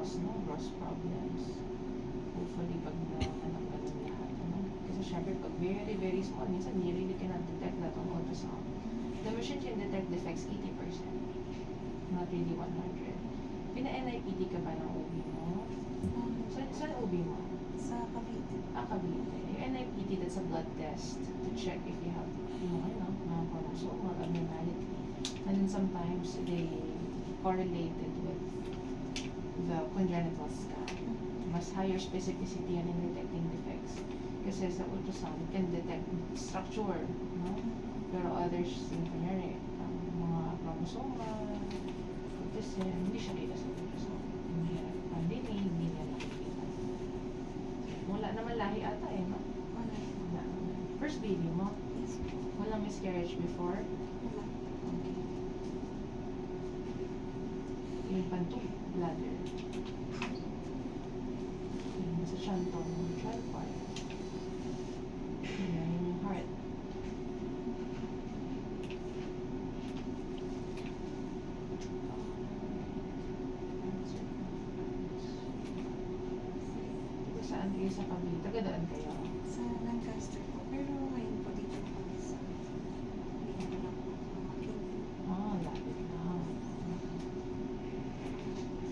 gross, no? Gross problems. Hopefully, pag nahanap ka ng lahat, ano? Kasi syempre, pag very, very small, minsan you really cannot detect that on ultrasound. The machine can detect defects 80%, not really 100. Pina-NIPT ka ba ng OB mo? Saan OB mo? Sa Cavite. Cavite. Yung NIPT, that's a blood test to check if you have, mga chromosomal abnormality. And then sometimes they correlate it with the congenital scan. Mas higher specificity yan in detecting defects. Kasi sa ultrasound, it can detect structure, no? Pero others, yung kunyari, mga chromosomal, hindi siya kita sa ultrasound. Hindi yan pandinig, hindi yan nakikita. Wala naman lahi ata no? Wala. First baby mo? Yes. Walang miscarriage before? Wala. Okay. Yung panto, bladder. Yung sa shanton, child part. Yun yung heart. Saan kayo sa Cavite? Tagadaan kayo? Sa Lancaster po. Pero ngayon po dito na kami sa hindi na po makinig. Lapit na.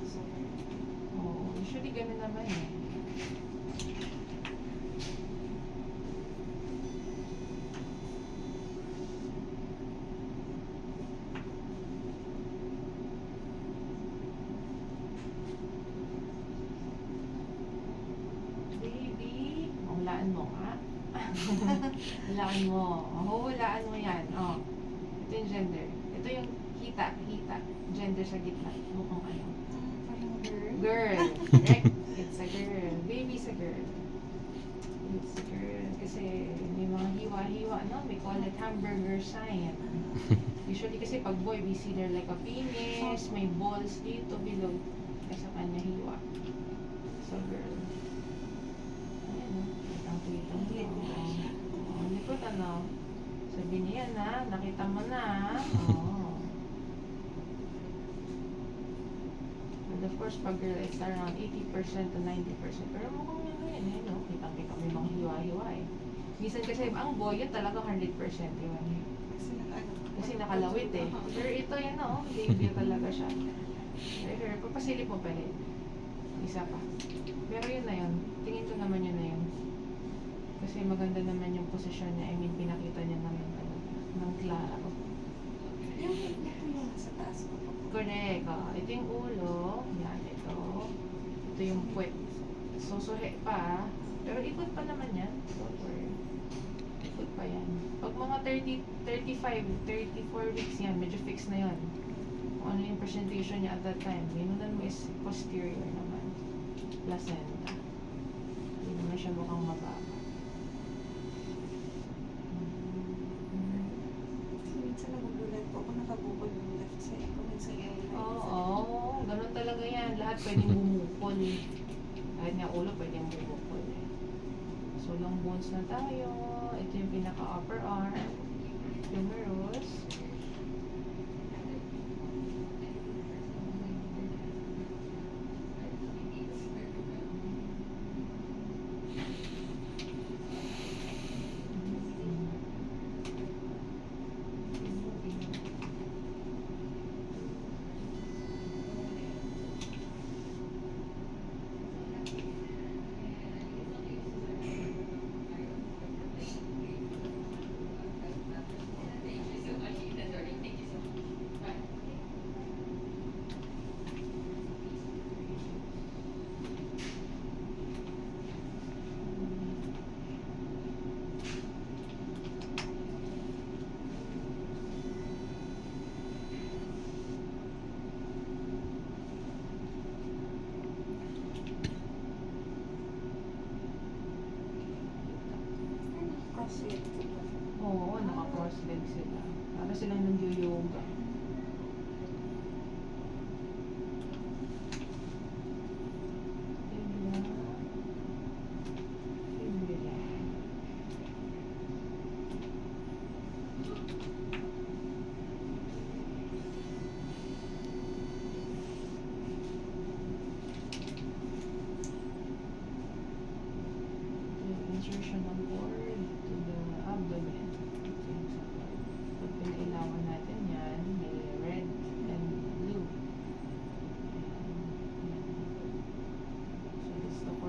So, Usually ganun naman eh. Baby, hulaan mo nga. Hulaan mo. Hulaan mo yan. Ito yung gender. Ito yung hita. Gender sa gitna. Mukhang ano. parang girl. Girl. Correct. It's a girl. Baby's a girl. It's a girl. Kasi may mga hiwa-hiwa, no? We call it hamburger sign. Usually kasi pag boy, we see there like a penis, may balls dito below. Kasi sa kanya hiwa. So girl. Ayan, no? Kitang-kitang likod. Likod, ano? Sabi niya na, nakita mo na. And of course, pag girl, it's around 80% to 90%. Pero mukhang yan, no? Kitang-kita may mga hiwa-hiwa eh. Minsan kasi, ang boy, yun talaga 100% yun. Kasi nakalawit eh. Pero ito yan, no? Baby talaga siya. Pero, papasilip mo pa rin. Isa pa. Pero yun na yun. Tingin ko naman yun na yun. Kasi maganda naman yung posisyon niya. I mean, pinakita niya naman talaga. Ng klaro. Yung nasa taas ko po. Correct. Ito yung ulo. Yan, ito. Ito yung puwet. Susuhe pa. Pero ikot pa naman yan. Don't worry. Ikot pa yan. Pag mga 35, 34 weeks yan, medyo fixed na yan. Kung ano yung presentation niya at that time. Minunan mo is posterior naman. Placenta. Hindi naman siya mukhang mababa. Minsan nagugulat po ako nakabukol yung left side ko. Minsan yung right Oo, ganun talaga yan. Lahat pwedeng bumukol. Kahit nga ulo pwedeng bumukol. So, long bones na tayo. Ito yung pinaka-upper arm. Humerus.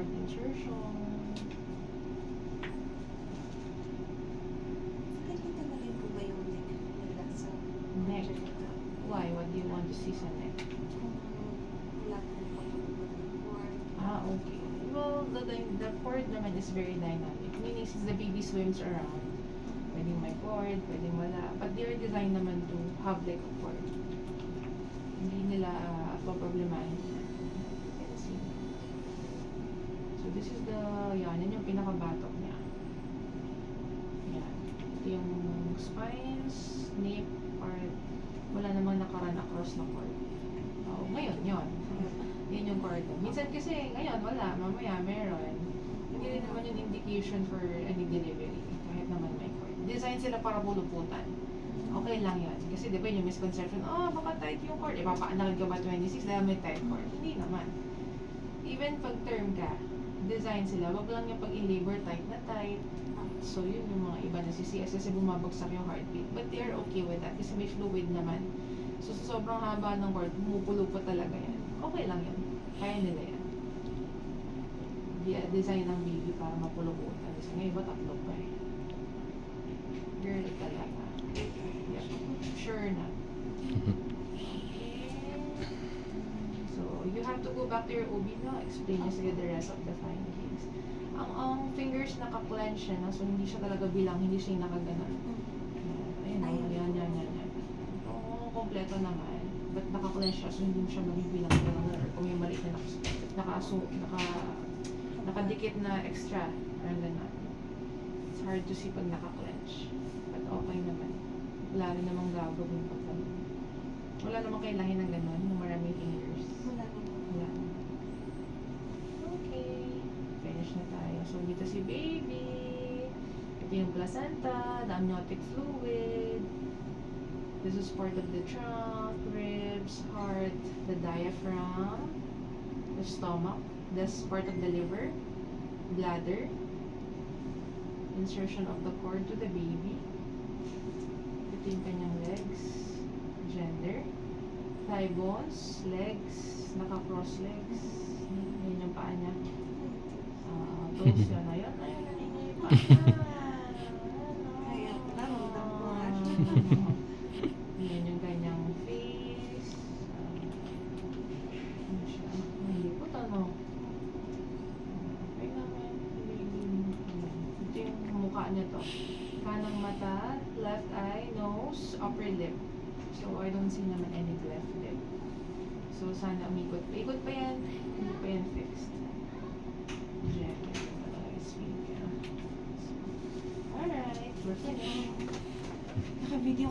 cord insertion. Nakikita na rin po ba yung neck nila sa Neck? vagina? Why? What do you want to see sa neck? Kung wala pong patulog ng cord. Okay. Well, the cord naman is very dynamic. Meaning, since the baby swims around, pwedeng may cord, pwedeng wala. But they are designed naman to have like a cord. Hindi nila paproblemahin. You can see. So, this is the, yan yung pinaka-batok niya. Yan. Ito yung spines, nape, part. Wala namang nakaran across na cord. Oh, ngayon, yun. Yun yung cord. Minsan kasi, ngayon, wala. Mamaya, meron. Hindi rin naman yung indication for any delivery. Kahit naman may cord. Design sila para puluputan. Okay lang yan. Kasi di ba yung misconception, baka tight yung cord. Papaanakan ka ba 26 dahil may tight cord? Hindi naman. Even pag term ka, design sila. Wag lang yung pag in labor, tight na tight. So yun yung mga iba na CCS kasi bumabagsak yung heartbeat. But they are okay with that kasi may fluid naman. So sa sobrang haba ng cord, pumupulupot talaga yan. Okay lang yan. Kaya nila yan. Design ng baby para mapuluputan. Kasi ngayon ba tatlo pa eh. Girl talaga. Yep. Sure na. Okay. So, you have to go back to your OB now. Explain niya sila the rest of the findings. Ang fingers naka-clench siya na, so hindi siya talaga bilang, hindi siya yung nakaganon. Ayun, yan. Oo, kompleto naman. But naka-clench siya, so hindi mo siya mabibilang gano'n. Or kung may maliit na nakadikit na extra, parang gano'n. It's hard to see pag naka-clench. But okay naman. Wala rin namang gagawin pag gano'n. Wala namang kailangan ng gano'n, yung maraming fingers. Wala naman. Wala. Okay. Finish na tayo. So, dito si baby. Ito yung placenta, the amniotic fluid. This is part of the trunk, ribs, heart, the diaphragm, the stomach. This part of the liver, bladder. Insertion of the cord to the baby. Ito yung kanyang legs, gender. Thigh bones, legs, naka-cross legs. Yun yung paa niya. Toes yun. Ayun, yung paa niya. Kaya, naramdam ko nga. Yan yung kanyang face. Ano siya? Hindi po tanong. Okay naman. Ito yung mukha niya to. Kanang mata, left eye, nose, upper lip. So, I don't see naman any left lip. So, sana umikot pa. Ikot pa yan. Hindi pa yan fixed. Gender. Alright. We're finished. Naka-video ka